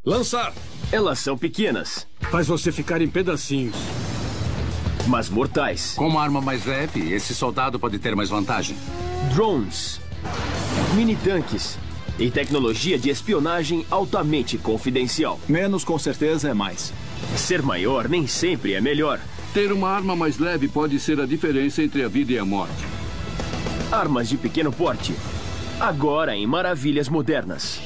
Lançar! Elas são pequenas. Faz você ficar em pedacinhos. Mas mortais. Com uma arma mais leve, esse soldado pode ter mais vantagem. Drones. Mini-tanques. E tecnologia de espionagem altamente confidencial. Menos com certeza é mais. Ser maior nem sempre é melhor. Ter uma arma mais leve pode ser a diferença entre a vida e a morte. Armas de pequeno porte. Agora em Maravilhas Modernas.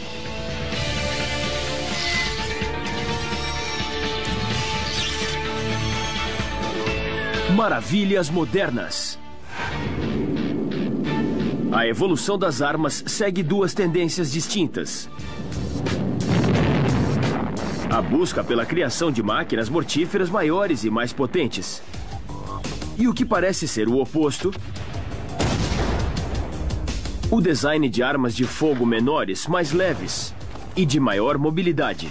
Maravilhas Modernas. A evolução das armas segue duas tendências distintas. A busca pela criação de máquinas mortíferas maiores e mais potentes. E o que parece ser o oposto, o design de armas de fogo menores, mais leves e de maior mobilidade.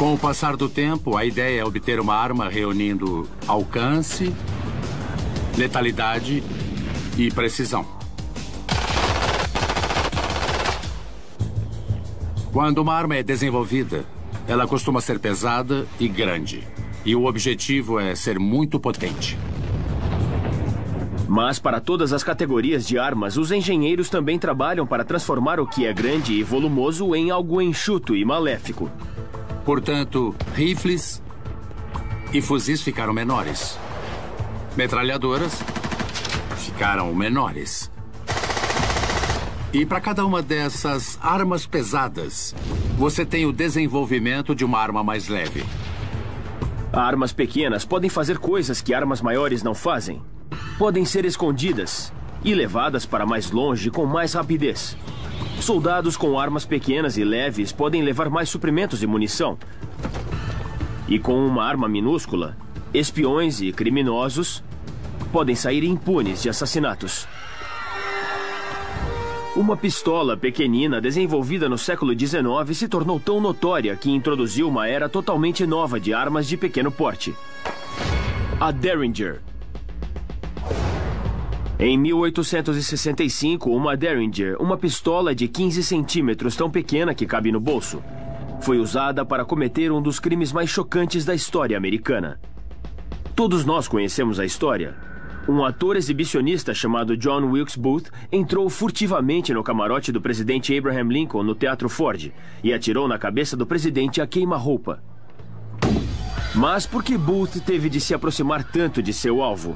Com o passar do tempo, a ideia é obter uma arma reunindo alcance, letalidade e precisão. Quando uma arma é desenvolvida, ela costuma ser pesada e grande. E o objetivo é ser muito potente. Mas para todas as categorias de armas, os engenheiros também trabalham para transformar o que é grande e volumoso em algo enxuto e maléfico. Portanto, rifles e fuzis ficaram menores. Metralhadoras ficaram menores. E para cada uma dessas armas pesadas, você tem o desenvolvimento de uma arma mais leve. Armas pequenas podem fazer coisas que armas maiores não fazem. Podem ser escondidas e levadas para mais longe com mais rapidez. Soldados com armas pequenas e leves podem levar mais suprimentos e munição. E com uma arma minúscula, espiões e criminosos podem sair impunes de assassinatos. Uma pistola pequenina desenvolvida no século XIX se tornou tão notória que introduziu uma era totalmente nova de armas de pequeno porte. A Derringer. Em 1865, uma Derringer, uma pistola de 15 centímetros tão pequena que cabe no bolso, foi usada para cometer um dos crimes mais chocantes da história americana. Todos nós conhecemos a história. Um ator exibicionista chamado John Wilkes Booth entrou furtivamente no camarote do presidente Abraham Lincoln no Teatro Ford e atirou na cabeça do presidente a queima-roupa. Mas por que Booth teve de se aproximar tanto de seu alvo?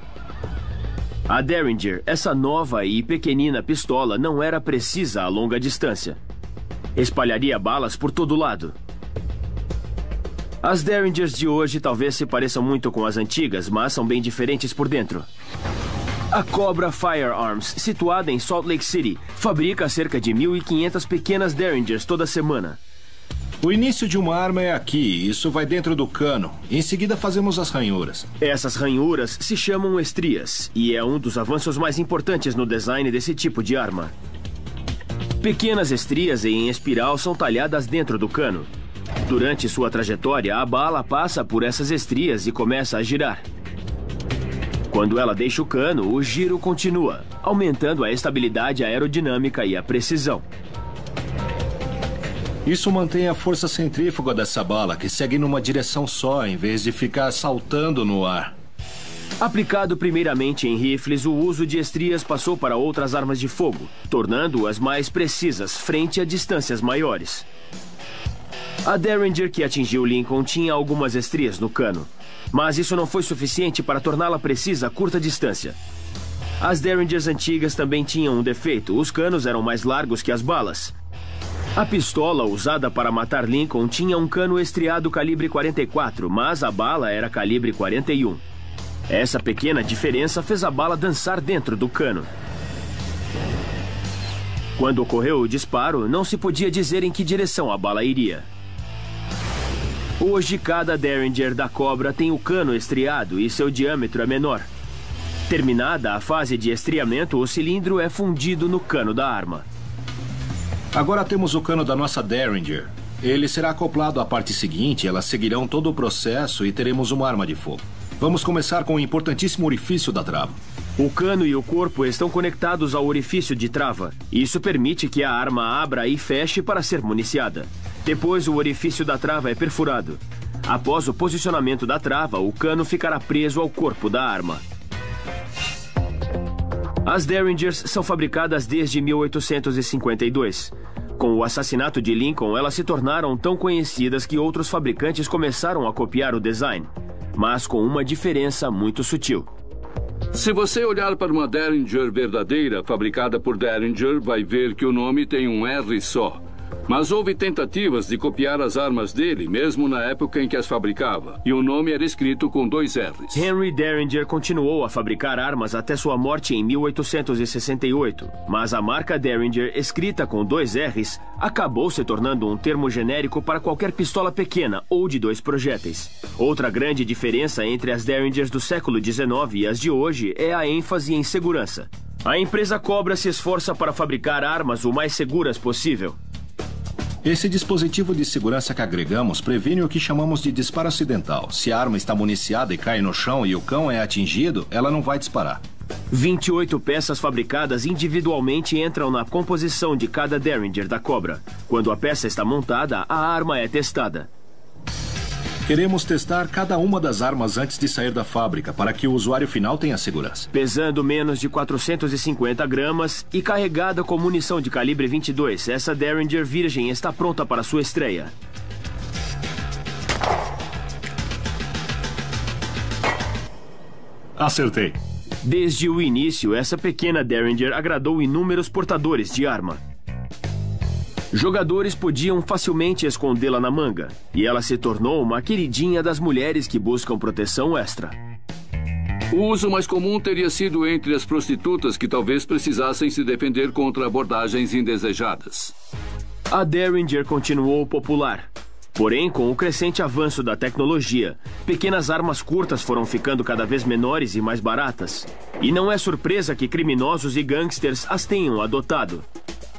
A Derringer, essa nova e pequenina pistola, não era precisa a longa distância. Espalharia balas por todo lado. As Derringers de hoje talvez se pareçam muito com as antigas, mas são bem diferentes por dentro. A Cobra Firearms, situada em Salt Lake City, fabrica cerca de 1.500 pequenas Derringers toda semana. O início de uma arma é aqui, isso vai dentro do cano. Em seguida fazemos as ranhuras. Essas ranhuras se chamam estrias, e é um dos avanços mais importantes no design desse tipo de arma. Pequenas estrias em espiral são talhadas dentro do cano. Durante sua trajetória, a bala passa por essas estrias e começa a girar. Quando ela deixa o cano, o giro continua, aumentando a estabilidade aerodinâmica e a precisão. Isso mantém a força centrífuga dessa bala, que segue numa direção só, em vez de ficar saltando no ar. Aplicado primeiramente em rifles, o uso de estrias passou para outras armas de fogo, tornando-as mais precisas frente a distâncias maiores. A Derringer que atingiu Lincoln tinha algumas estrias no cano, mas isso não foi suficiente para torná-la precisa a curta distância. As Derringers antigas também tinham um defeito: os canos eram mais largos que as balas. A pistola usada para matar Lincoln tinha um cano estriado calibre 44, mas a bala era calibre 41. Essa pequena diferença fez a bala dançar dentro do cano. Quando ocorreu o disparo, não se podia dizer em que direção a bala iria. Hoje, cada Derringer da Cobra tem o cano estriado e seu diâmetro é menor. Terminada a fase de estriamento, o cilindro é fundido no cano da arma. Agora temos o cano da nossa Derringer. Ele será acoplado à parte seguinte, elas seguirão todo o processo e teremos uma arma de fogo. Vamos começar com o importantíssimo orifício da trava. O cano e o corpo estão conectados ao orifício de trava. Isso permite que a arma abra e feche para ser municiada. Depois, o orifício da trava é perfurado. Após o posicionamento da trava, o cano ficará preso ao corpo da arma. As Derringers são fabricadas desde 1852. Com o assassinato de Lincoln, elas se tornaram tão conhecidas que outros fabricantes começaram a copiar o design, mas com uma diferença muito sutil. Se você olhar para uma Derringer verdadeira, fabricada por Derringer, vai ver que o nome tem um R só. Mas houve tentativas de copiar as armas dele, mesmo na época em que as fabricava. E o nome era escrito com 2 R's. Henry Derringer continuou a fabricar armas até sua morte em 1868. Mas a marca Derringer, escrita com 2 R's, acabou se tornando um termo genérico para qualquer pistola pequena ou de 2 projéteis. Outra grande diferença entre as Derringers do século XIX e as de hoje é a ênfase em segurança. A empresa Cobra se esforça para fabricar armas o mais seguras possível. Esse dispositivo de segurança que agregamos previne o que chamamos de disparo acidental. Se a arma está municiada e cai no chão e o cão é atingido, ela não vai disparar. 28 peças fabricadas individualmente entram na composição de cada Derringer da Cobra. Quando a peça está montada, a arma é testada. Queremos testar cada uma das armas antes de sair da fábrica, para que o usuário final tenha segurança. Pesando menos de 450 gramas e carregada com munição de calibre 22, essa Derringer virgem está pronta para sua estreia. Acertei. Desde o início, essa pequena Derringer agradou inúmeros portadores de arma. Jogadores podiam facilmente escondê-la na manga, e ela se tornou uma queridinha das mulheres que buscam proteção extra. O uso mais comum teria sido entre as prostitutas que talvez precisassem se defender contra abordagens indesejadas. A Derringer continuou popular. Porém, com o crescente avanço da tecnologia, pequenas armas curtas foram ficando cada vez menores e mais baratas. E não é surpresa que criminosos e gangsters as tenham adotado,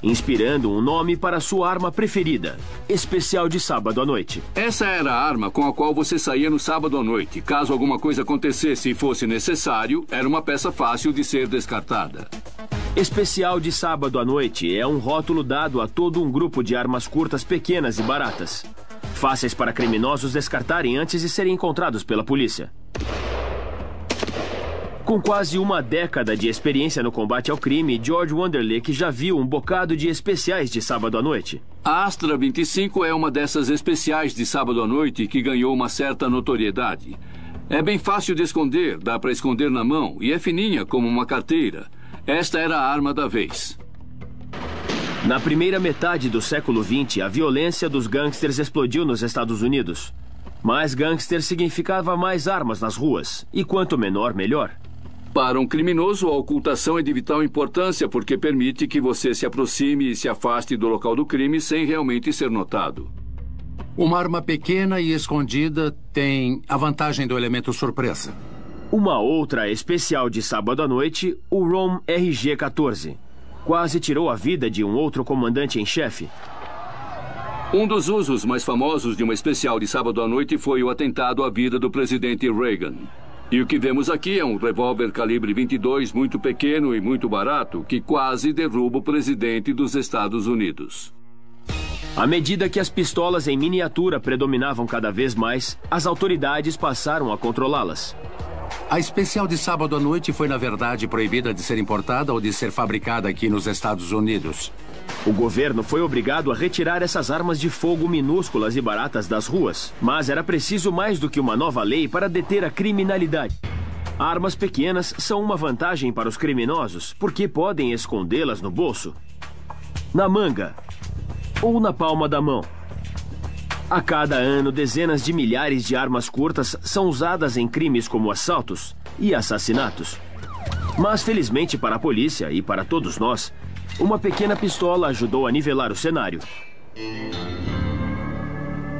inspirando um nome para sua arma preferida, especial de sábado à noite. Essa era a arma com a qual você saía no sábado à noite. Caso alguma coisa acontecesse e fosse necessário, era uma peça fácil de ser descartada. Especial de sábado à noite é um rótulo dado a todo um grupo de armas curtas pequenas e baratas, fáceis para criminosos descartarem antes de serem encontrados pela polícia. Com quase uma década de experiência no combate ao crime, George Wonderlick já viu um bocado de especiais de sábado à noite. A Astra 25 é uma dessas especiais de sábado à noite que ganhou uma certa notoriedade. É bem fácil de esconder, dá para esconder na mão e é fininha como uma carteira. Esta era a arma da vez. Na primeira metade do século XX, a violência dos gangsters explodiu nos Estados Unidos. Mais gangsters significava mais armas nas ruas, e quanto menor, melhor. Para um criminoso, a ocultação é de vital importância porque permite que você se aproxime e se afaste do local do crime sem realmente ser notado. Uma arma pequena e escondida tem a vantagem do elemento surpresa. Uma outra especial de sábado à noite, o ROM RG-14. Quase tirou a vida de um outro comandante em chefe. Um dos usos mais famosos de uma especial de sábado à noite foi o atentado à vida do presidente Reagan. E o que vemos aqui é um revólver calibre 22 muito pequeno e muito barato que quase derruba o presidente dos Estados Unidos. À medida que as pistolas em miniatura predominavam cada vez mais, as autoridades passaram a controlá-las. A especial de sábado à noite foi, na verdade, proibida de ser importada ou de ser fabricada aqui nos Estados Unidos. O governo foi obrigado a retirar essas armas de fogo minúsculas e baratas das ruas, mas era preciso mais do que uma nova lei para deter a criminalidade. Armas pequenas são uma vantagem para os criminosos, porque podem escondê-las no bolso, na manga ou na palma da mão. A cada ano, dezenas de milhares de armas curtas são usadas em crimes como assaltos e assassinatos. Mas, felizmente para a polícia e para todos nós, uma pequena pistola ajudou a nivelar o cenário.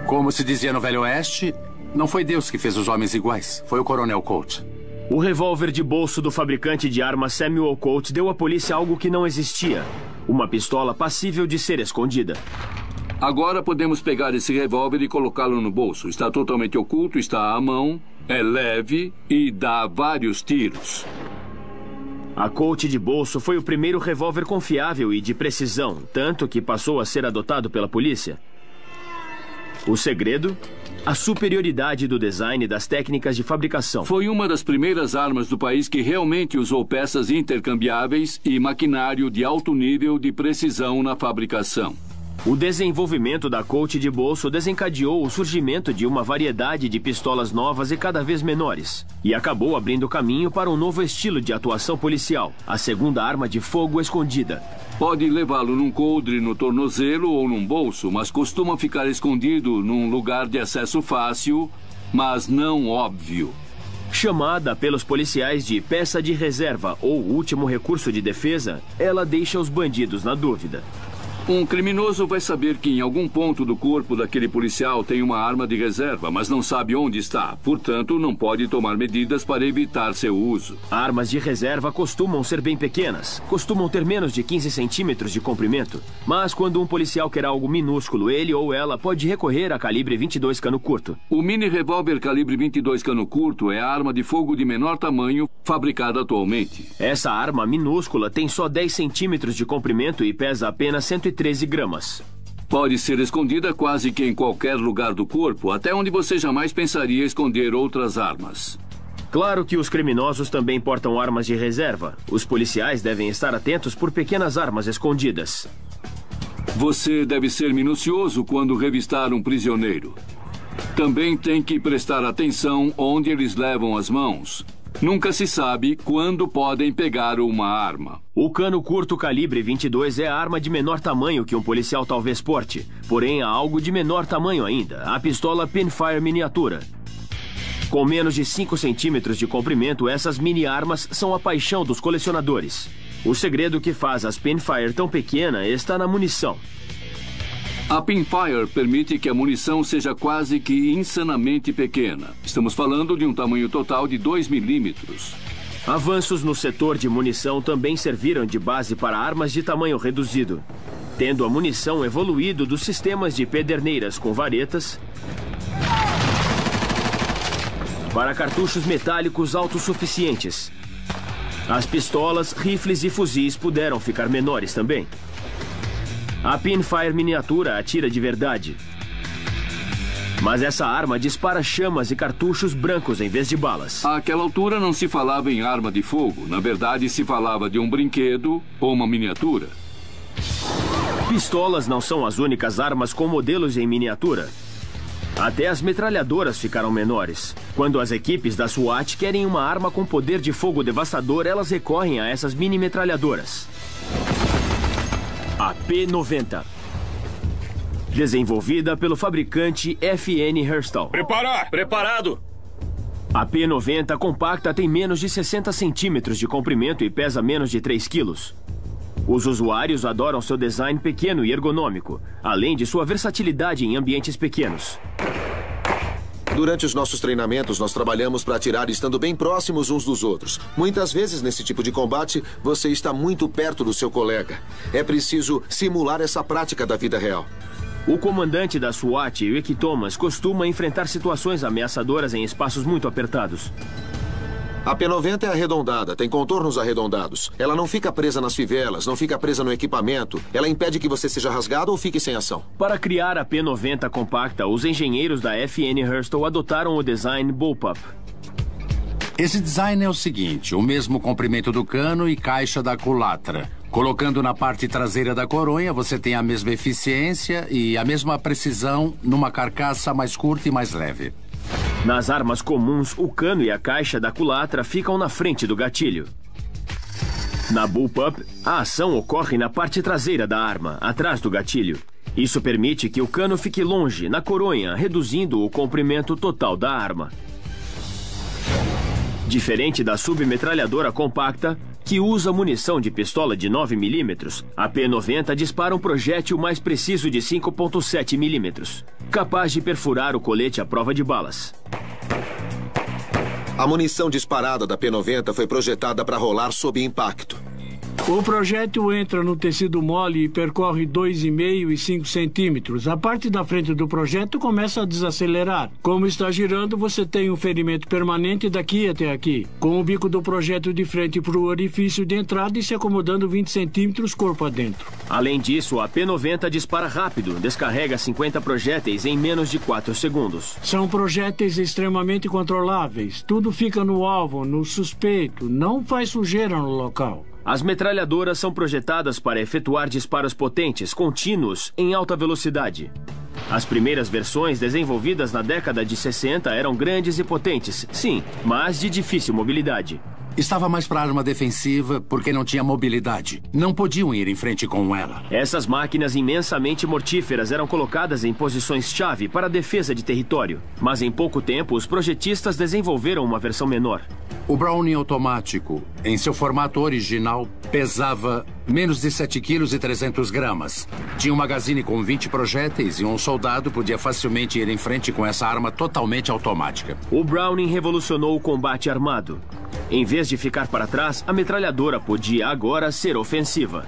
Como se dizia no Velho Oeste, não foi Deus que fez os homens iguais, foi o Coronel Colt. O revólver de bolso do fabricante de armas Samuel Colt deu à polícia algo que não existia: uma pistola passível de ser escondida. Agora podemos pegar esse revólver e colocá-lo no bolso. Está totalmente oculto, está à mão, é leve e dá vários tiros. A Colt de bolso foi o primeiro revólver confiável e de precisão, tanto que passou a ser adotado pela polícia. O segredo? A superioridade do design das técnicas de fabricação. Foi uma das primeiras armas do país que realmente usou peças intercambiáveis e maquinário de alto nível de precisão na fabricação. O desenvolvimento da Colt de bolso desencadeou o surgimento de uma variedade de pistolas novas e cada vez menores, e acabou abrindo caminho para um novo estilo de atuação policial, a segunda arma de fogo escondida. Pode levá-lo num coldre no tornozelo ou num bolso, mas costuma ficar escondido num lugar de acesso fácil, mas não óbvio. Chamada pelos policiais de peça de reserva ou último recurso de defesa, ela deixa os bandidos na dúvida. Um criminoso vai saber que em algum ponto do corpo daquele policial tem uma arma de reserva, mas não sabe onde está. Portanto, não pode tomar medidas para evitar seu uso. Armas de reserva costumam ser bem pequenas. Costumam ter menos de 15 centímetros de comprimento. Mas quando um policial quer algo minúsculo, ele ou ela pode recorrer a calibre 22 cano curto. O mini revólver calibre 22 cano curto é a arma de fogo de menor tamanho fabricada atualmente. Essa arma minúscula tem só 10 centímetros de comprimento e pesa apenas 113 gramas. Pode ser escondida quase que em qualquer lugar do corpo, até onde você jamais pensaria esconder outras armas. Claro que os criminosos também portam armas de reserva. Os policiais devem estar atentos por pequenas armas escondidas. Você deve ser minucioso quando revistar um prisioneiro. Também tem que prestar atenção onde eles levam as mãos. Nunca se sabe quando podem pegar uma arma. O cano curto calibre 22 é a arma de menor tamanho que um policial talvez porte. Porém, há algo de menor tamanho ainda, a pistola Pinfire miniatura. Com menos de 5 centímetros de comprimento, essas mini-armas são a paixão dos colecionadores. O segredo que faz as Pinfire tão pequena está na munição. A Pinfire permite que a munição seja quase que insanamente pequena. Estamos falando de um tamanho total de 2 milímetros. Avanços no setor de munição também serviram de base para armas de tamanho reduzido, tendo a munição evoluído dos sistemas de pederneiras com varetas para cartuchos metálicos autossuficientes. As pistolas, rifles e fuzis puderam ficar menores também. A Pinfire miniatura atira de verdade. Mas essa arma dispara chamas e cartuchos brancos em vez de balas. Àquela altura não se falava em arma de fogo. Na verdade, se falava de um brinquedo ou uma miniatura. Pistolas não são as únicas armas com modelos em miniatura. Até as metralhadoras ficaram menores. Quando as equipes da SWAT querem uma arma com poder de fogo devastador, elas recorrem a essas mini metralhadoras. A P90. Desenvolvida pelo fabricante FN Herstal. Preparar! Preparado! A P90 compacta tem menos de 60 centímetros de comprimento e pesa menos de 3 quilos. Os usuários adoram seu design pequeno e ergonômico, além de sua versatilidade em ambientes pequenos. Durante os nossos treinamentos, nós trabalhamos para atirar estando bem próximos uns dos outros. Muitas vezes, nesse tipo de combate, você está muito perto do seu colega. É preciso simular essa prática da vida real. O comandante da SWAT, Rick Thomas, costuma enfrentar situações ameaçadoras em espaços muito apertados. A P90 é arredondada, tem contornos arredondados. Ela não fica presa nas fivelas, não fica presa no equipamento. Ela impede que você seja rasgado ou fique sem ação. Para criar a P90 compacta, os engenheiros da FN Herstal adotaram o design Bullpup. Esse design é o seguinte: o mesmo comprimento do cano e caixa da culatra. Colocando na parte traseira da coronha, você tem a mesma eficiência e a mesma precisão numa carcaça mais curta e mais leve. Nas armas comuns, o cano e a caixa da culatra ficam na frente do gatilho. Na Bullpup, a ação ocorre na parte traseira da arma, atrás do gatilho. Isso permite que o cano fique longe, na coronha, reduzindo o comprimento total da arma. Diferente da submetralhadora compacta, que usa munição de pistola de 9 mm, a P90 dispara um projétil mais preciso de 5,7 mm, capaz de perfurar o colete à prova de balas. A munição disparada da P90 foi projetada para rolar sob impacto. O projétil entra no tecido mole e percorre 2,5 e 5 centímetros. A parte da frente do projétil começa a desacelerar. Como está girando, você tem um ferimento permanente daqui até aqui, com o bico do projétil de frente para o orifício de entrada e se acomodando 20 centímetros corpo adentro. Além disso, a P-90 dispara rápido, descarrega 50 projéteis em menos de 4 segundos. São projéteis extremamente controláveis. Tudo fica no alvo, no suspeito. Não faz sujeira no local. As metralhadoras são projetadas para efetuar disparos potentes, contínuos, em alta velocidade. As primeiras versões desenvolvidas na década de 60 eram grandes e potentes, sim, mas de difícil mobilidade. Estava mais para arma defensiva porque não tinha mobilidade. Não podiam ir em frente com ela. Essas máquinas imensamente mortíferas eram colocadas em posições-chave para a defesa de território. Mas em pouco tempo, os projetistas desenvolveram uma versão menor. O Browning automático, em seu formato original, pesava menos de 7,3 kg. Tinha um magazine com 20 projéteis e um soldado podia facilmente ir em frente com essa arma totalmente automática. O Browning revolucionou o combate armado. Em vez de ficar para trás, a metralhadora podia agora ser ofensiva.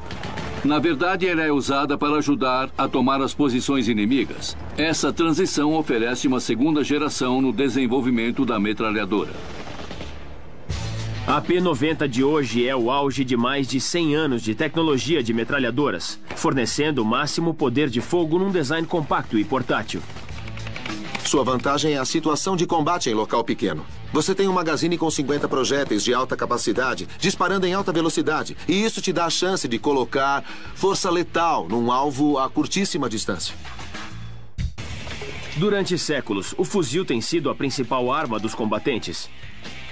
Na verdade, ela é usada para ajudar a tomar as posições inimigas. Essa transição oferece uma segunda geração no desenvolvimento da metralhadora. A P-90 de hoje é o auge de mais de 100 anos de tecnologia de metralhadoras, fornecendo o máximo poder de fogo num design compacto e portátil. Sua vantagem é a situação de combate em local pequeno. Você tem um magazine com 50 projéteis de alta capacidade, disparando em alta velocidade. E isso te dá a chance de colocar força letal num alvo a curtíssima distância. Durante séculos, o fuzil tem sido a principal arma dos combatentes.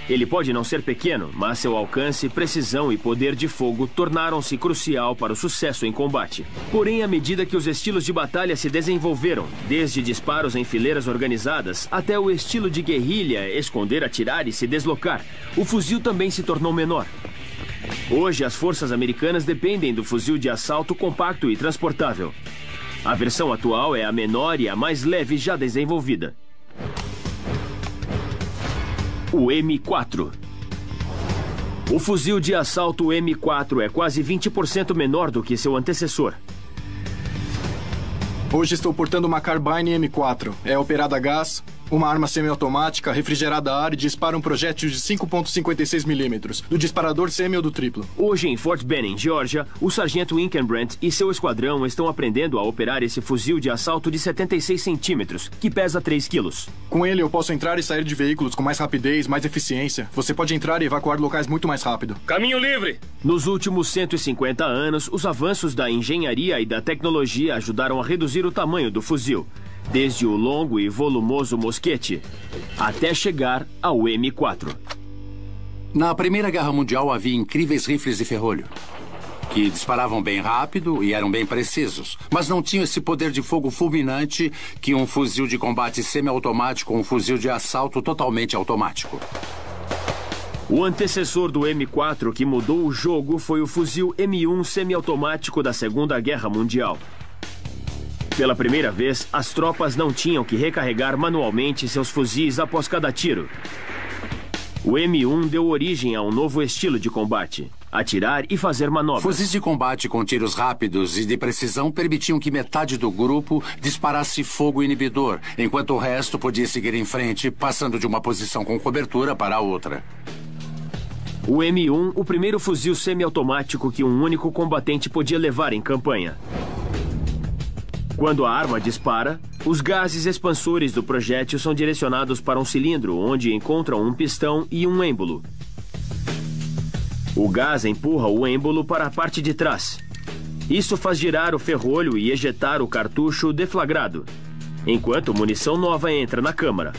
Ele pode não ser pequeno, mas seu alcance, precisão e poder de fogo tornaram-se crucial para o sucesso em combate. Porém, à medida que os estilos de batalha se desenvolveram, desde disparos em fileiras organizadas até o estilo de guerrilha, esconder, atirar e se deslocar, o fuzil também se tornou menor. Hoje, as forças americanas dependem do fuzil de assalto compacto e transportável. A versão atual é a menor e a mais leve já desenvolvida. O M4. O fuzil de assalto M4 é quase 20% menor do que seu antecessor. Hoje estou portando uma Carbine M4. É operada a gás, uma arma semiautomática, refrigerada a ar e dispara um projétil de 5,56 milímetros, do disparador semi ou do triplo. Hoje, em Fort Benning, Geórgia, o sargento Inkenbrandt e seu esquadrão estão aprendendo a operar esse fuzil de assalto de 76 centímetros, que pesa 3 quilos. Com ele, eu posso entrar e sair de veículos com mais rapidez, mais eficiência. Você pode entrar e evacuar locais muito mais rápido. Caminho livre! Nos últimos 150 anos, os avanços da engenharia e da tecnologia ajudaram a reduzir o tamanho do fuzil, desde o longo e volumoso mosquete, até chegar ao M4. Na Primeira Guerra Mundial havia incríveis rifles de ferrolho, que disparavam bem rápido e eram bem precisos, mas não tinham esse poder de fogo fulminante que um fuzil de combate semiautomático ou um fuzil de assalto totalmente automático. O antecessor do M4 que mudou o jogo foi o fuzil M1 semiautomático da Segunda Guerra Mundial. Pela primeira vez, as tropas não tinham que recarregar manualmente seus fuzis após cada tiro. O M1 deu origem a um novo estilo de combate: atirar e fazer manobras. Fuzis de combate com tiros rápidos e de precisão permitiam que metade do grupo disparasse fogo inibidor, enquanto o resto podia seguir em frente, passando de uma posição com cobertura para outra. O M1, o primeiro fuzil semiautomático que um único combatente podia levar em campanha. Quando a arma dispara, os gases expansores do projétil são direcionados para um cilindro, onde encontram um pistão e um êmbolo. O gás empurra o êmbolo para a parte de trás. Isso faz girar o ferrolho e ejetar o cartucho deflagrado, enquanto munição nova entra na câmara.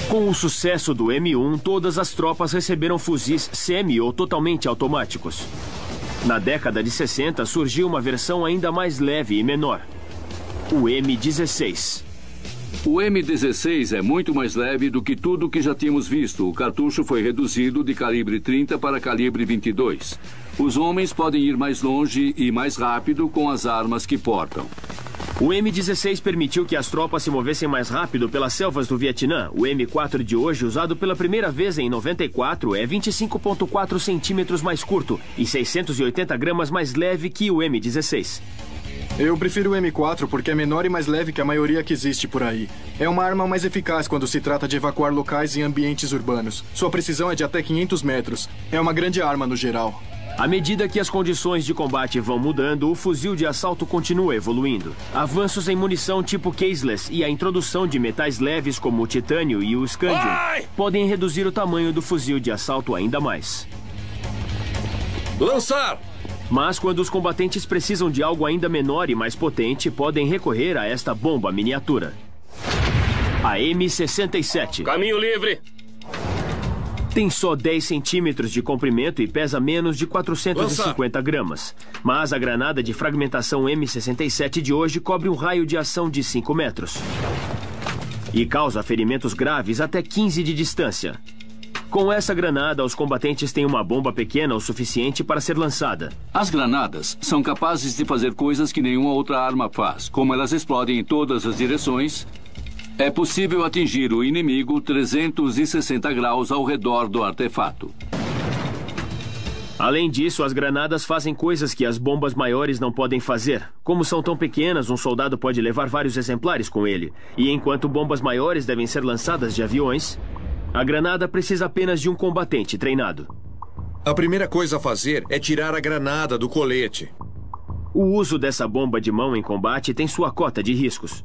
Com o sucesso do M1, todas as tropas receberam fuzis semi ou totalmente automáticos. Na década de 60, surgiu uma versão ainda mais leve e menor: o M16. O M16 é muito mais leve do que tudo que já tínhamos visto. O cartucho foi reduzido de calibre 30 para calibre 22. Os homens podem ir mais longe e mais rápido com as armas que portam. O M16 permitiu que as tropas se movessem mais rápido pelas selvas do Vietnã. O M4 de hoje, usado pela primeira vez em 94, é 25,4 centímetros mais curto e 680 gramas mais leve que o M16. Eu prefiro o M4 porque é menor e mais leve que a maioria que existe por aí. É uma arma mais eficaz quando se trata de evacuar locais em ambientes urbanos. Sua precisão é de até 500 metros. É uma grande arma no geral. À medida que as condições de combate vão mudando, o fuzil de assalto continua evoluindo. Avanços em munição tipo caseless e a introdução de metais leves como o titânio e o scandium podem reduzir o tamanho do fuzil de assalto ainda mais. Lançar! Mas quando os combatentes precisam de algo ainda menor e mais potente, podem recorrer a esta bomba miniatura. A M67. Caminho livre! Tem só 10 centímetros de comprimento e pesa menos de 450 gramas. Mas a granada de fragmentação M67 de hoje cobre um raio de ação de 5 metros. E causa ferimentos graves até 15 de distância. Com essa granada, os combatentes têm uma bomba pequena o suficiente para ser lançada. As granadas são capazes de fazer coisas que nenhuma outra arma faz. Como elas explodem em todas as direções, é possível atingir o inimigo 360 graus ao redor do artefato. Além disso, as granadas fazem coisas que as bombas maiores não podem fazer. Como são tão pequenas, um soldado pode levar vários exemplares com ele. E enquanto bombas maiores devem ser lançadas de aviões, a granada precisa apenas de um combatente treinado. A primeira coisa a fazer é tirar a granada do colete. O uso dessa bomba de mão em combate tem sua cota de riscos.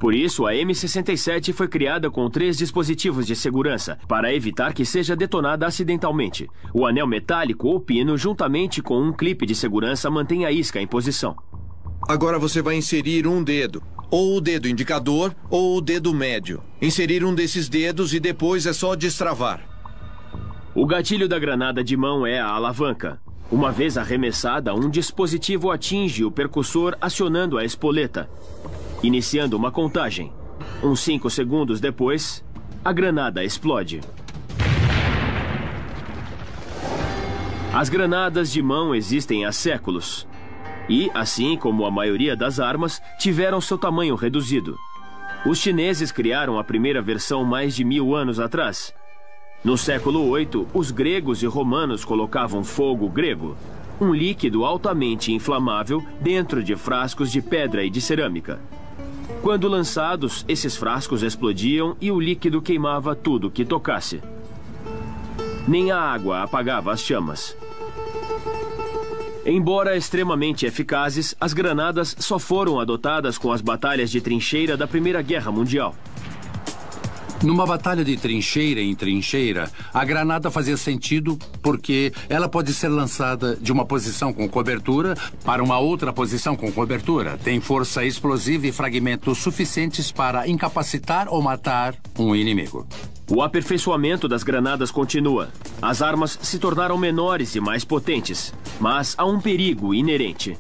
Por isso, a M67 foi criada com 3 dispositivos de segurança, para evitar que seja detonada acidentalmente. O anel metálico ou pino, juntamente com um clipe de segurança, mantém a isca em posição. Agora você vai inserir um dedo. Ou o dedo indicador, ou o dedo médio. Inserir um desses dedos e depois é só destravar. O gatilho da granada de mão é a alavanca. Uma vez arremessada, um dispositivo atinge o percussor acionando a espoleta, iniciando uma contagem. Uns 5 segundos depois, a granada explode. As granadas de mão existem há séculos. E, assim como a maioria das armas, tiveram seu tamanho reduzido. Os chineses criaram a primeira versão mais de 1000 anos atrás. No século VIII, os gregos e romanos colocavam fogo grego, um líquido altamente inflamável dentro de frascos de pedra e de cerâmica. Quando lançados, esses frascos explodiam e o líquido queimava tudo que tocasse. Nem a água apagava as chamas. Embora extremamente eficazes, as granadas só foram adotadas com as batalhas de trincheira da Primeira Guerra Mundial. Numa batalha de trincheira em trincheira, a granada fazia sentido porque ela pode ser lançada de uma posição com cobertura para uma outra posição com cobertura. Tem força explosiva e fragmentos suficientes para incapacitar ou matar um inimigo. O aperfeiçoamento das granadas continua. As armas se tornaram menores e mais potentes, mas há um perigo inerente.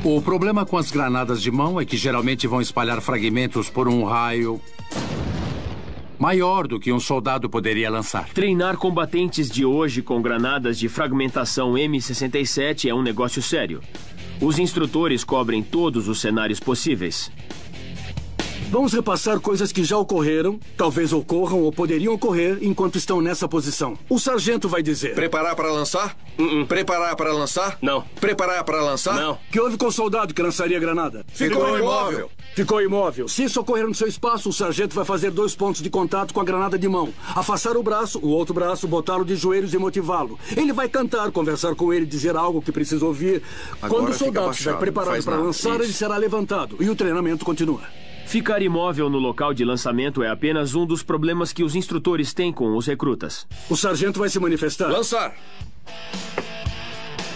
O problema com as granadas de mão é que geralmente vão espalhar fragmentos por um raio maior do que um soldado poderia lançar. Treinar combatentes de hoje com granadas de fragmentação M67 é um negócio sério. Os instrutores cobrem todos os cenários possíveis. Vamos repassar coisas que já ocorreram, talvez ocorram ou poderiam ocorrer enquanto estão nessa posição. O sargento vai dizer... Preparar para lançar? Preparar para lançar? Não. Preparar para lançar? Não. Que houve com o soldado que lançaria a granada? Ficou imóvel. Ficou imóvel. Se isso ocorrer no seu espaço, o sargento vai fazer 2 pontos de contato com a granada de mão. Afastar o braço, o outro braço, botá-lo de joelhos e motivá-lo. Ele vai cantar, conversar com ele, dizer algo que precisa ouvir. Agora quando o soldado estiver preparado para lançar, ele será levantado. E o treinamento continua. Ficar imóvel no local de lançamento é apenas um dos problemas que os instrutores têm com os recrutas. O sargento vai se manifestar. Lançar!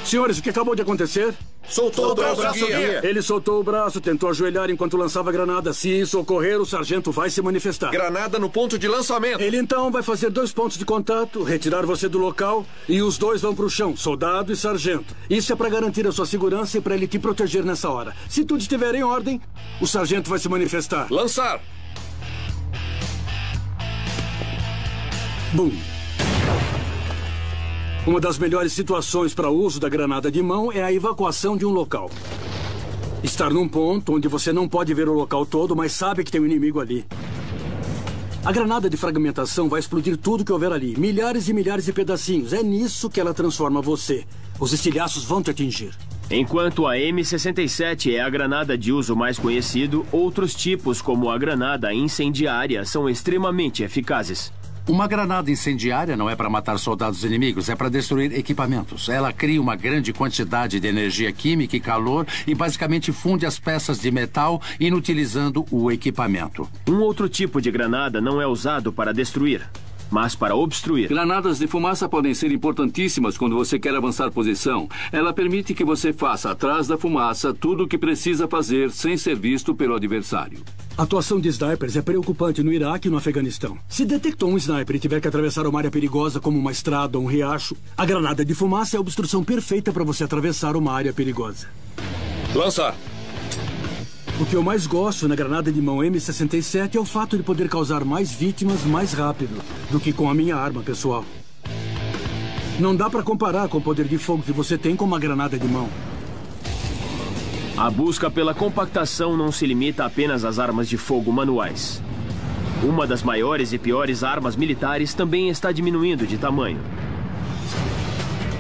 Senhores, o que acabou de acontecer? Soltou o braço, guia. Ele soltou o braço, tentou ajoelhar enquanto lançava a granada. Se isso ocorrer, o sargento vai se manifestar. Granada no ponto de lançamento. Ele então vai fazer 2 pontos de contato, retirar você do local e os 2 vão para o chão, soldado e sargento. Isso é para garantir a sua segurança e para ele te proteger nessa hora. Se tudo estiver em ordem, o sargento vai se manifestar. Lançar! Bum! Uma das melhores situações para o uso da granada de mão é a evacuação de um local. Estar num ponto onde você não pode ver o local todo, mas sabe que tem um inimigo ali. A granada de fragmentação vai explodir tudo que houver ali. Milhares e milhares de pedacinhos. É nisso que ela transforma você. Os estilhaços vão te atingir. Enquanto a M67 é a granada de uso mais conhecido, outros tipos, como a granada incendiária, são extremamente eficazes. Uma granada incendiária não é para matar soldados inimigos, é para destruir equipamentos. Ela cria uma grande quantidade de energia química e calor e basicamente funde as peças de metal, inutilizando o equipamento. Um outro tipo de granada não é usado para destruir, mas para obstruir. Granadas de fumaça podem ser importantíssimas quando você quer avançar posição. Ela permite que você faça atrás da fumaça tudo o que precisa fazer sem ser visto pelo adversário. A atuação de snipers é preocupante no Iraque e no Afeganistão. Se detectou um sniper e tiver que atravessar uma área perigosa como uma estrada ou um riacho, a granada de fumaça é a obstrução perfeita para você atravessar uma área perigosa. Lançar! O que eu mais gosto na granada de mão M67 é o fato de poder causar mais vítimas mais rápido do que com a minha arma pessoal. Não dá para comparar com o poder de fogo que você tem com uma granada de mão. A busca pela compactação não se limita apenas às armas de fogo manuais. Uma das maiores e piores armas militares também está diminuindo de tamanho.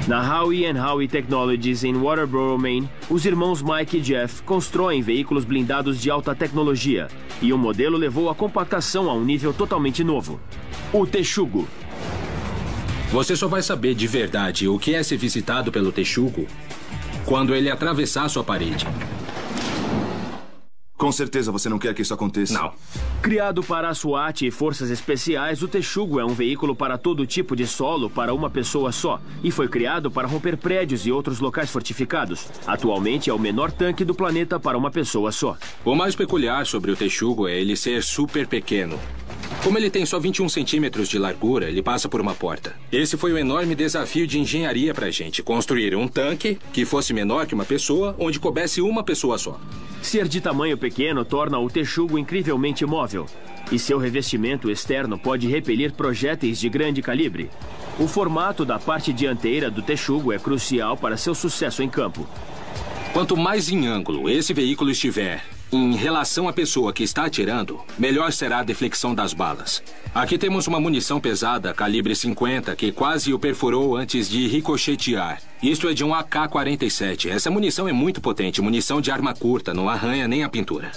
Na Howie & Howie Technologies em Waterboro, Maine, os irmãos Mike e Jeff constroem veículos blindados de alta tecnologia, e o modelo levou a compactação a um nível totalmente novo: o Texugo. Você só vai saber de verdade o que é ser visitado pelo Texugo quando ele atravessar sua parede. Com certeza você não quer que isso aconteça. Não. Criado para a SWAT e forças especiais, o Texugo é um veículo para todo tipo de solo para uma pessoa só e foi criado para romper prédios e outros locais fortificados. Atualmente é o menor tanque do planeta para uma pessoa só. O mais peculiar sobre o Texugo é ele ser super pequeno. Como ele tem só 21 centímetros de largura, ele passa por uma porta. Esse foi o enorme desafio de engenharia pra gente. Construir um tanque que fosse menor que uma pessoa, onde coubesse uma pessoa só. Ser de tamanho pequeno torna o Texugo incrivelmente móvel. E seu revestimento externo pode repelir projéteis de grande calibre. O formato da parte dianteira do Texugo é crucial para seu sucesso em campo. Quanto mais em ângulo esse veículo estiver em relação à pessoa que está atirando, melhor será a deflexão das balas. Aqui temos uma munição pesada, calibre 50, que quase o perfurou antes de ricochetear. Isto é de um AK-47. Essa munição é muito potente, munição de arma curta, não arranha nem a pintura.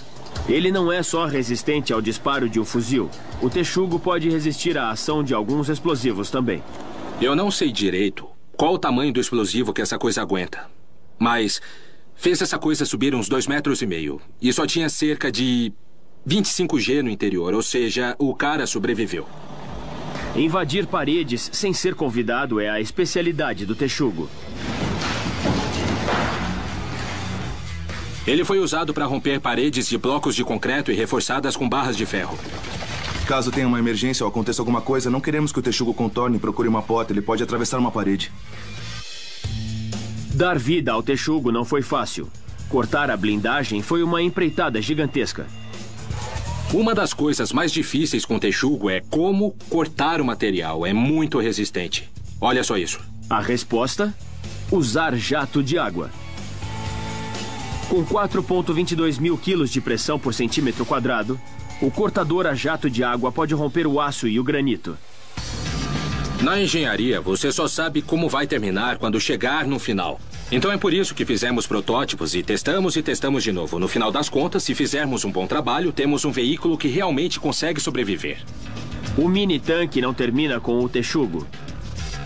Ele não é só resistente ao disparo de um fuzil. O Texugo pode resistir à ação de alguns explosivos também. Eu não sei direito qual o tamanho do explosivo que essa coisa aguenta, mas fez essa coisa subir uns 2,5 metros e só tinha cerca de 25 G no interior, ou seja, o cara sobreviveu. Invadir paredes sem ser convidado é a especialidade do Texugo. Ele foi usado para romper paredes de blocos de concreto e reforçadas com barras de ferro. Caso tenha uma emergência ou aconteça alguma coisa, não queremos que o Texugo contorne e procure uma porta. Ele pode atravessar uma parede. Dar vida ao Texugo não foi fácil. Cortar a blindagem foi uma empreitada gigantesca. Uma das coisas mais difíceis com o Texugo é como cortar o material. É muito resistente. Olha só isso. A resposta? Usar jato de água. Com 4,22 mil quilos de pressão por centímetro quadrado, o cortador a jato de água pode romper o aço e o granito. Na engenharia, você só sabe como vai terminar quando chegar no final. Então é por isso que fizemos protótipos e testamos de novo. No final das contas, se fizermos um bom trabalho, temos um veículo que realmente consegue sobreviver. O mini-tanque não termina com o Texugo.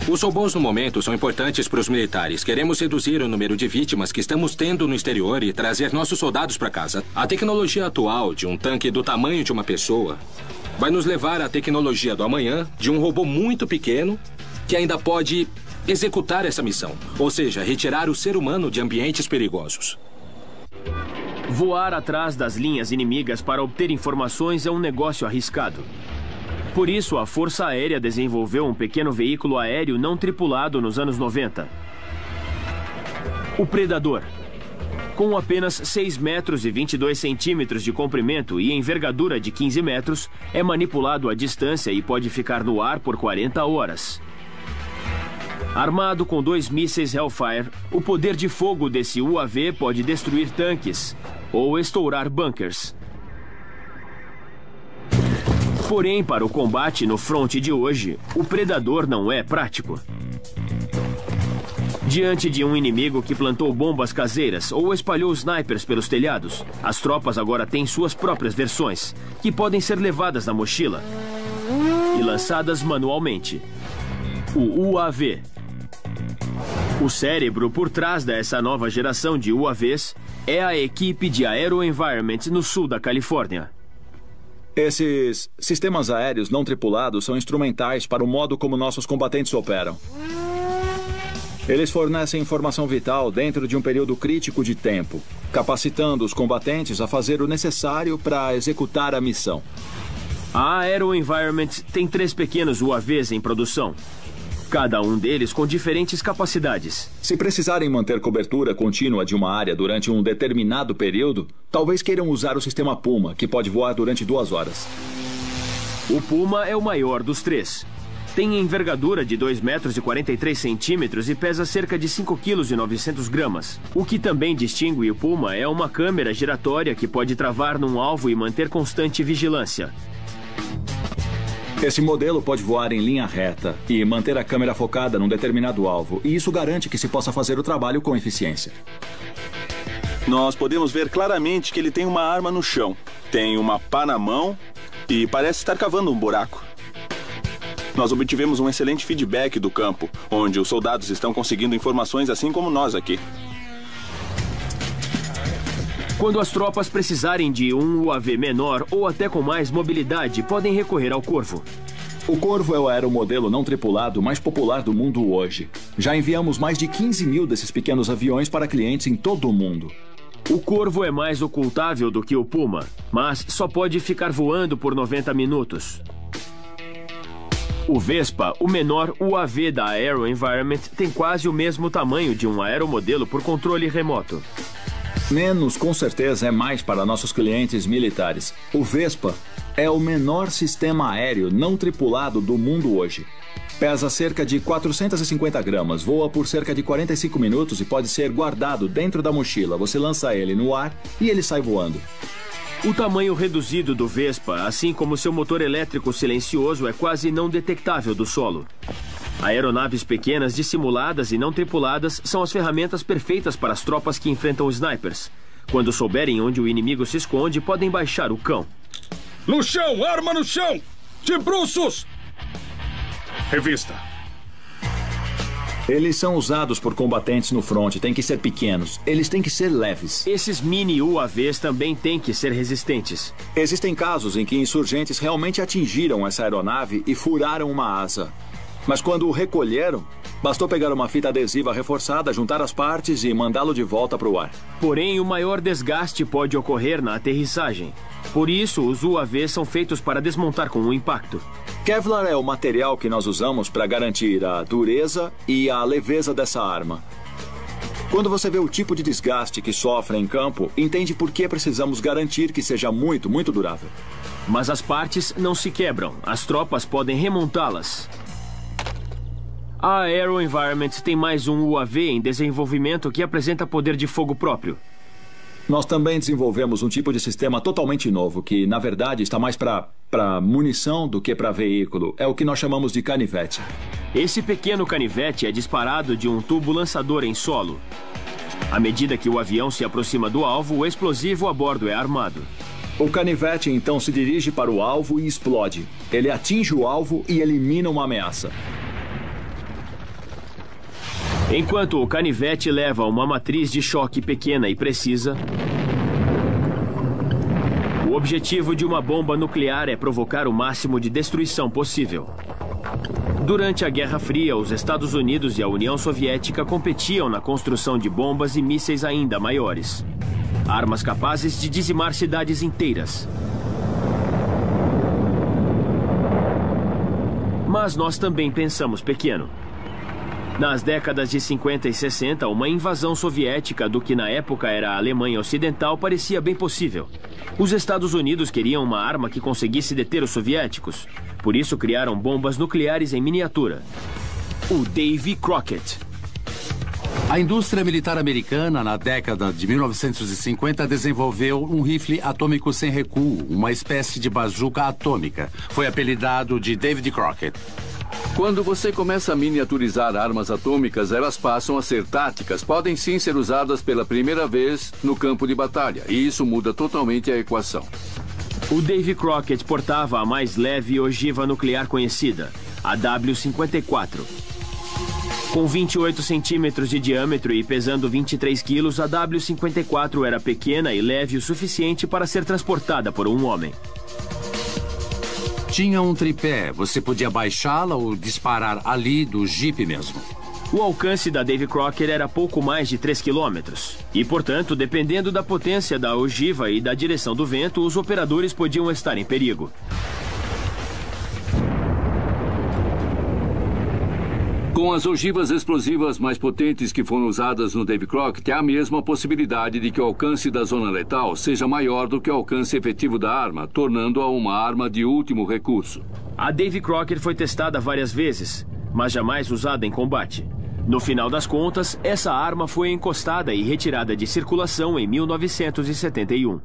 Os robôs no momento são importantes para os militares. Queremos reduzir o número de vítimas que estamos tendo no exterior e trazer nossos soldados para casa. A tecnologia atual de um tanque do tamanho de uma pessoa vai nos levar à tecnologia do amanhã de um robô muito pequeno que ainda pode executar essa missão, ou seja, retirar o ser humano de ambientes perigosos. Voar atrás das linhas inimigas para obter informações é um negócio arriscado. Por isso, a Força Aérea desenvolveu um pequeno veículo aéreo não tripulado nos anos 90. O Predador. Com apenas 6 metros e 22 centímetros de comprimento e envergadura de 15 metros, é manipulado à distância e pode ficar no ar por 40 horas. Armado com 2 mísseis Hellfire, o poder de fogo desse UAV pode destruir tanques ou estourar bunkers. Porém, para o combate no fronte de hoje, o Predador não é prático. Diante de um inimigo que plantou bombas caseiras ou espalhou snipers pelos telhados, as tropas agora têm suas próprias versões, que podem ser levadas na mochila e lançadas manualmente. O UAV. O cérebro por trás dessa nova geração de UAVs é a equipe de AeroVironment no sul da Califórnia. Esses sistemas aéreos não tripulados são instrumentais para o modo como nossos combatentes operam. Eles fornecem informação vital dentro de um período crítico de tempo, capacitando os combatentes a fazer o necessário para executar a missão. A AeroVironment tem 3 pequenos UAVs em produção. Cada um deles com diferentes capacidades. Se precisarem manter cobertura contínua de uma área durante um determinado período, talvez queiram usar o sistema Puma, que pode voar durante 2 horas. O Puma é o maior dos 3. Tem envergadura de 2,43 metros e pesa cerca de 5,9 kg. O que também distingue o Puma é uma câmera giratória que pode travar num alvo e manter constante vigilância. Esse modelo pode voar em linha reta e manter a câmera focada num determinado alvo, e isso garante que se possa fazer o trabalho com eficiência. Nós podemos ver claramente que ele tem uma arma no chão, tem uma pá na mão e parece estar cavando um buraco. Nós obtivemos um excelente feedback do campo, onde os soldados estão conseguindo informações assim como nós aqui. Quando as tropas precisarem de um UAV menor ou até com mais mobilidade, podem recorrer ao Corvo. O Corvo é o aeromodelo não tripulado mais popular do mundo hoje. Já enviamos mais de 15 mil desses pequenos aviões para clientes em todo o mundo. O Corvo é mais ocultável do que o Puma, mas só pode ficar voando por 90 minutos. O Vespa, o menor UAV da AeroVironment, tem quase o mesmo tamanho de um aeromodelo por controle remoto. Menos, com certeza, é mais para nossos clientes militares. O Vespa é o menor sistema aéreo não tripulado do mundo hoje. Pesa cerca de 450 gramas, voa por cerca de 45 minutos e pode ser guardado dentro da mochila. Você lança ele no ar e ele sai voando. O tamanho reduzido do Vespa, assim como seu motor elétrico silencioso, é quase não detectável do solo. Aeronaves pequenas, dissimuladas e não tripuladas são as ferramentas perfeitas para as tropas que enfrentam snipers. Quando souberem onde o inimigo se esconde, podem baixar o cão. No chão! Arma no chão! De bruços! Revista. Eles são usados por combatentes no fronte, têm que ser pequenos. Eles têm que ser leves. Esses mini UAVs também têm que ser resistentes. Existem casos em que insurgentes realmente atingiram essa aeronave e furaram uma asa. Mas quando o recolheram, bastou pegar uma fita adesiva reforçada, juntar as partes e mandá-lo de volta para o ar. Porém, o maior desgaste pode ocorrer na aterrissagem. Por isso, os UAVs são feitos para desmontar com o impacto. Kevlar é o material que nós usamos para garantir a dureza e a leveza dessa arma. Quando você vê o tipo de desgaste que sofre em campo, entende por que precisamos garantir que seja muito, muito durável. Mas as partes não se quebram. As tropas podem remontá-las. A AeroVironment tem mais um UAV em desenvolvimento que apresenta poder de fogo próprio. Nós também desenvolvemos um tipo de sistema totalmente novo, que, na verdade, está mais para munição do que para veículo. É o que nós chamamos de canivete. Esse pequeno canivete é disparado de um tubo lançador em solo. À medida que o avião se aproxima do alvo, o explosivo a bordo é armado. O canivete, então, se dirige para o alvo e explode. Ele atinge o alvo e elimina uma ameaça. Enquanto o canivete leva uma matriz de choque pequena e precisa, o objetivo de uma bomba nuclear é provocar o máximo de destruição possível. Durante a Guerra Fria, os Estados Unidos e a União Soviética competiam na construção de bombas e mísseis ainda maiores. Armas capazes de dizimar cidades inteiras. Mas nós também pensamos pequeno. Nas décadas de 50 e 60, uma invasão soviética do que na época era a Alemanha Ocidental parecia bem possível. Os Estados Unidos queriam uma arma que conseguisse deter os soviéticos. Por isso criaram bombas nucleares em miniatura. o Davy Crockett. A indústria militar americana, na década de 1950, desenvolveu um rifle atômico sem recuo, uma espécie de bazuca atômica. Foi apelidado de David Crockett. Quando você começa a miniaturizar armas atômicas, elas passam a ser táticas. Podem sim ser usadas pela primeira vez no campo de batalha. E isso muda totalmente a equação. O Davy Crockett portava a mais leve ogiva nuclear conhecida, a W-54. Com 28 centímetros de diâmetro e pesando 23 quilos, a W-54 era pequena e leve o suficiente para ser transportada por um homem. Tinha um tripé, você podia baixá-la ou disparar ali do Jeep mesmo. O alcance da Davy Crockett era pouco mais de 3 quilômetros. E, portanto, dependendo da potência da ogiva e da direção do vento, os operadores podiam estar em perigo. Com as ogivas explosivas mais potentes que foram usadas no Davy Crockett, há mesmo a possibilidade de que o alcance da zona letal seja maior do que o alcance efetivo da arma, tornando-a uma arma de último recurso. A Davy Crockett foi testada várias vezes, mas jamais usada em combate. No final das contas, essa arma foi encostada e retirada de circulação em 1971.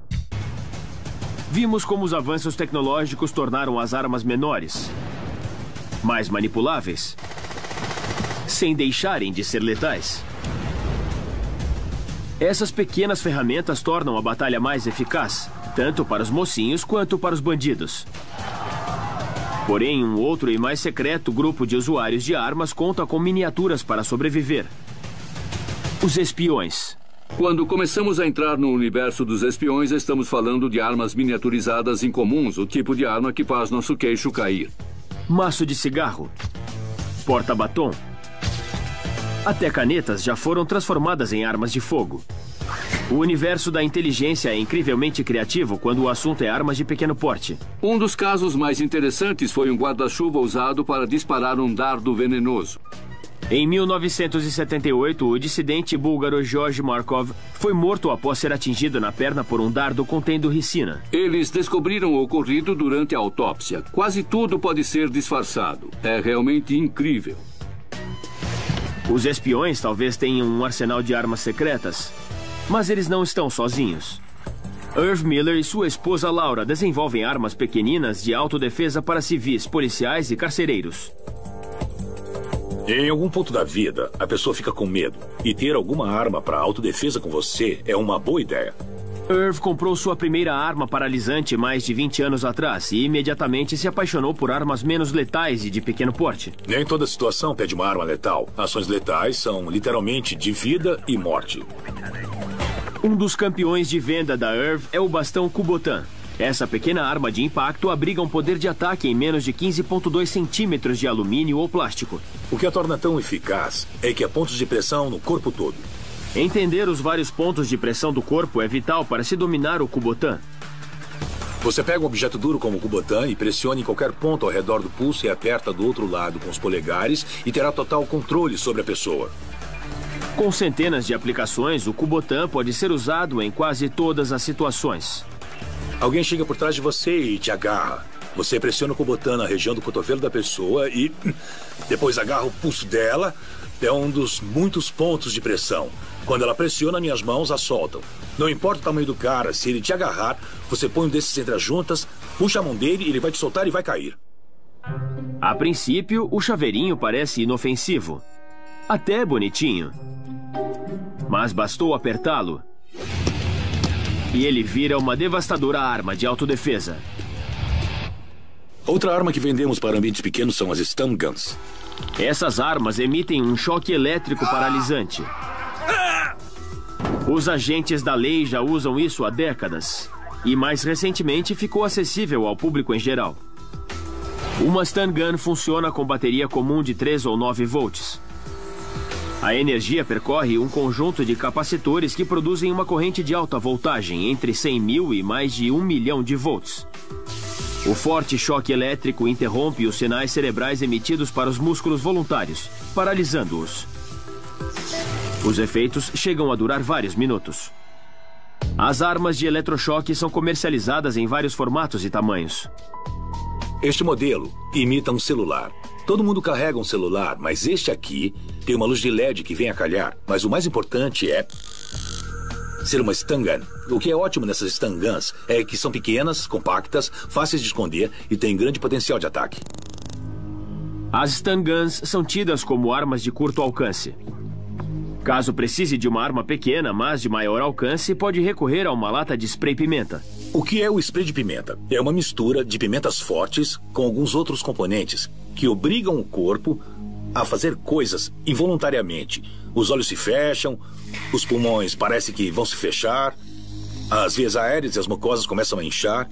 Vimos como os avanços tecnológicos tornaram as armas menores, mais manipuláveis, sem deixarem de ser letais. Essas pequenas ferramentas tornam a batalha mais eficaz, tanto para os mocinhos quanto para os bandidos. Porém, um outro e mais secreto grupo de usuários de armas conta com miniaturas para sobreviver: os espiões. Quando começamos a entrar no universo dos espiões, estamos falando de armas miniaturizadas incomuns, o tipo de arma que faz nosso queixo cair. Maço de cigarro, porta-batom, até canetas já foram transformadas em armas de fogo. O universo da inteligência é incrivelmente criativo quando o assunto é armas de pequeno porte. Um dos casos mais interessantes foi um guarda-chuva usado para disparar um dardo venenoso. Em 1978, o dissidente búlgaro Georgi Markov foi morto após ser atingido na perna por um dardo contendo ricina. Eles descobriram o ocorrido durante a autópsia. Quase tudo pode ser disfarçado. É realmente incrível. Os espiões talvez tenham um arsenal de armas secretas, mas eles não estão sozinhos. Irv Miller e sua esposa Laura desenvolvem armas pequeninas de autodefesa para civis, policiais e carcereiros. Em algum ponto da vida, a pessoa fica com medo. E ter alguma arma para autodefesa com você é uma boa ideia. Irv comprou sua primeira arma paralisante mais de 20 anos atrás e imediatamente se apaixonou por armas menos letais e de pequeno porte. Nem toda situação pede uma arma letal. Ações letais são literalmente de vida e morte. Um dos campeões de venda da Irv é o bastão Kubotan. Essa pequena arma de impacto abriga um poder de ataque em menos de 15,2 centímetros de alumínio ou plástico. O que a torna tão eficaz é que há pontos de pressão no corpo todo. Entender os vários pontos de pressão do corpo é vital para se dominar o Kubotan. Você pega um objeto duro como o Kubotan e pressiona em qualquer ponto ao redor do pulso e aperta do outro lado com os polegares e terá total controle sobre a pessoa. Com centenas de aplicações, o Kubotan pode ser usado em quase todas as situações. Alguém chega por trás de você e te agarra. Você pressiona o Kubotan na região do cotovelo da pessoa e depois agarra o pulso dela. É um dos muitos pontos de pressão. Quando ela pressiona, minhas mãos a soltam. Não importa o tamanho do cara, se ele te agarrar, você põe um desses entre as juntas, puxa a mão dele, ele vai te soltar e vai cair. A princípio, o chaveirinho parece inofensivo. Até bonitinho. Mas bastou apertá-lo e ele vira uma devastadora arma de autodefesa. Outra arma que vendemos para ambientes pequenos são as stun guns. Essas armas emitem um choque elétrico paralisante. Os agentes da lei já usam isso há décadas. E mais recentemente ficou acessível ao público em geral. Uma stun gun funciona com bateria comum de 3 ou 9 volts. A energia percorre um conjunto de capacitores que produzem uma corrente de alta voltagem entre 100 mil e mais de 1 milhão de volts. O forte choque elétrico interrompe os sinais cerebrais emitidos para os músculos voluntários, paralisando-os. Os efeitos chegam a durar vários minutos. As armas de eletrochoque são comercializadas em vários formatos e tamanhos. Este modelo imita um celular. Todo mundo carrega um celular, mas este aqui tem uma luz de LED que vem a calhar. Mas o mais importante é ser uma stun gun. O que é ótimo nessas stun guns é que são pequenas, compactas, fáceis de esconder e têm grande potencial de ataque. As stun guns são tidas como armas de curto alcance. Caso precise de uma arma pequena, mas de maior alcance, pode recorrer a uma lata de spray pimenta. O que é o spray de pimenta? É uma mistura de pimentas fortes com alguns outros componentes que obrigam o corpo a fazer coisas involuntariamente. Os olhos se fecham, os pulmões parecem que vão se fechar, as vias aéreas e as mucosas começam a inchar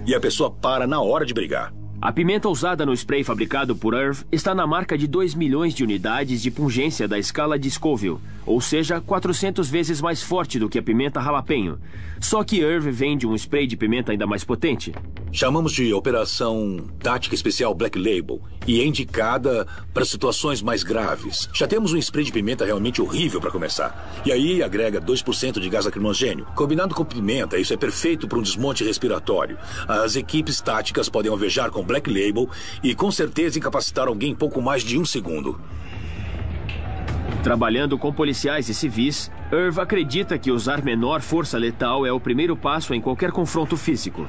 e a pessoa para na hora de brigar. A pimenta usada no spray fabricado por Irv está na marca de 2 milhões de unidades de pungência da escala de Scoville, ou seja, 400 vezes mais forte do que a pimenta jalapeno. Só que Irv vende um spray de pimenta ainda mais potente. Chamamos de Operação Tática Especial Black Label e é indicada para situações mais graves. Já temos um spray de pimenta realmente horrível para começar. E aí agrega 2% de gás lacrimogênio. Combinado com pimenta, isso é perfeito para um desmonte respiratório. As equipes táticas podem alvejar com Black Label e com certeza incapacitar alguém em pouco mais de 1 segundo. Trabalhando com policiais e civis, Irv acredita que usar menor força letal é o primeiro passo em qualquer confronto físico.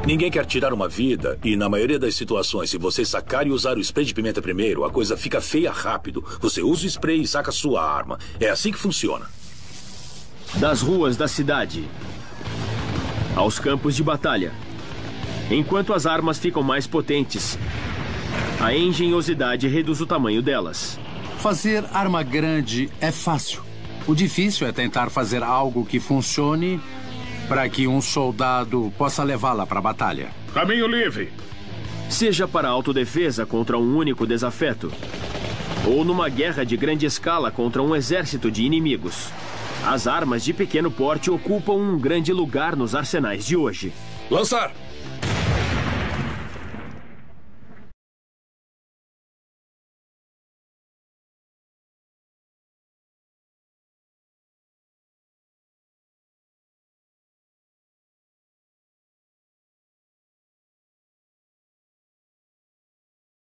Ninguém quer tirar uma vida e, na maioria das situações, se você sacar e usar o spray de pimenta primeiro, a coisa fica feia rápido. Você usa o spray e saca sua arma. É assim que funciona. Das ruas da cidade aos campos de batalha. Enquanto as armas ficam mais potentes, a engenhosidade reduz o tamanho delas. Fazer arma grande é fácil. O difícil é tentar fazer algo que funcione para que um soldado possa levá-la para a batalha. Caminho livre. Seja para autodefesa contra um único desafeto, ou numa guerra de grande escala contra um exército de inimigos, as armas de pequeno porte ocupam um grande lugar nos arsenais de hoje. Lançar!